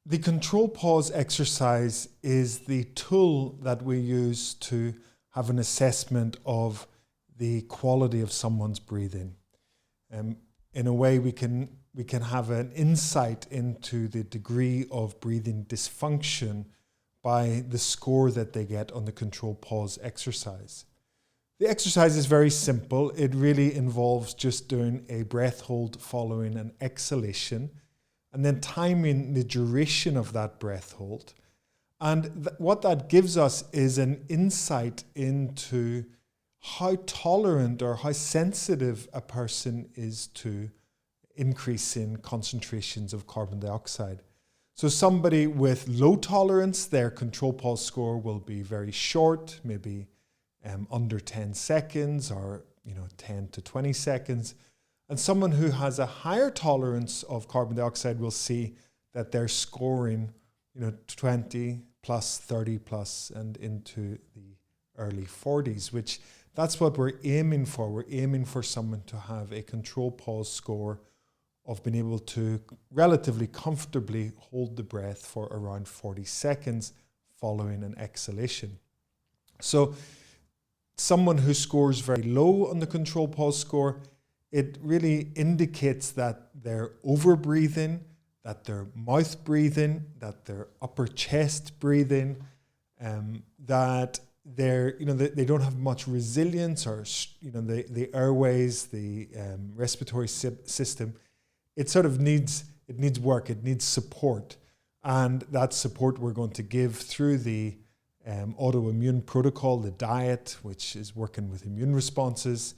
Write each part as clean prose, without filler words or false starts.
The control pause exercise is the tool that we use to have an assessment of the quality of someone's breathing. In a way, we can have an insight into the degree of breathing dysfunction by the score that they get on the control pause exercise. The exercise is very simple. It really involves just doing a breath hold following an exhalation, and then timing the duration of that breath hold. And what that gives us is an insight into how tolerant or how sensitive a person is to increasing concentrations of carbon dioxide. So somebody with low tolerance, their control pause score will be very short, maybe under 10 seconds or 10 to 20 seconds. And someone who has a higher tolerance of carbon dioxide will see that they're scoring 20 plus, 30 plus, and into the early 40s, which that's what we're aiming for. We're aiming for someone to have a control pause score of being able to relatively comfortably hold the breath for around 40 seconds following an exhalation. So someone who scores very low on the control pause score, it really indicates that they're over breathing, that they're mouth breathing, that they're upper chest breathing, that they don't have much resilience, or the airways, the respiratory system. It sort of needs work. It needs support, and that support we're going to give through the autoimmune protocol, the diet, which is working with immune responses,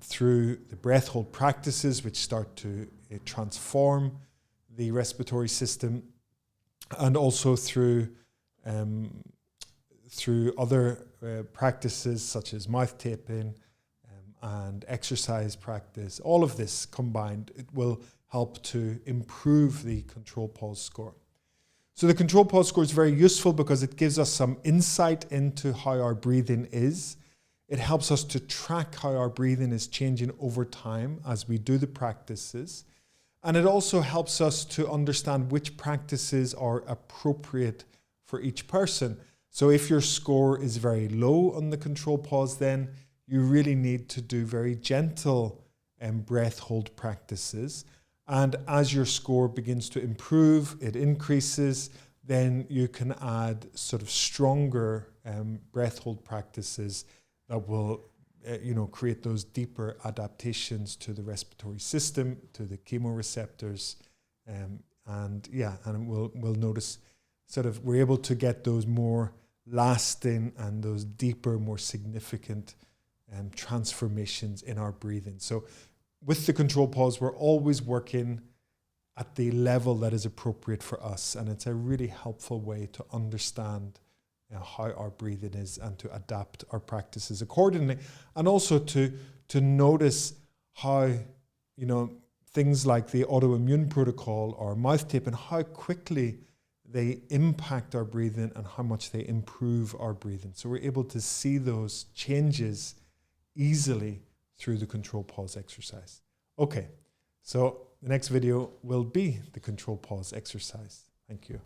through the breath hold practices, which start to transform the respiratory system, and also through other practices such as mouth taping and exercise practice. All of this combined, it will help to improve the control pause score. So the control pause score is very useful because it gives us some insight into how our breathing is. It helps us to track how our breathing is changing over time as we do the practices. And it also helps us to understand which practices are appropriate for each person. So if your score is very low on the control pause, then you really need to do very gentle breath hold practices. And as your score begins to improve, it increases, then you can add sort of stronger breath hold practices that will create those deeper adaptations to the respiratory system, to the chemoreceptors, and we'll notice sort of we're able to get those more lasting and those deeper, more significant transformations in our breathing. So with the control pause, we're always working at the level that is appropriate for us, and it's a really helpful way to understand how our breathing is and to adapt our practices accordingly, and also to notice how things like the autoimmune protocol or mouth tape and how quickly they impact our breathing and how much they improve our breathing. So we're able to see those changes easily through the control pause exercise. Okay, so the next video will be the control pause exercise. Thank you.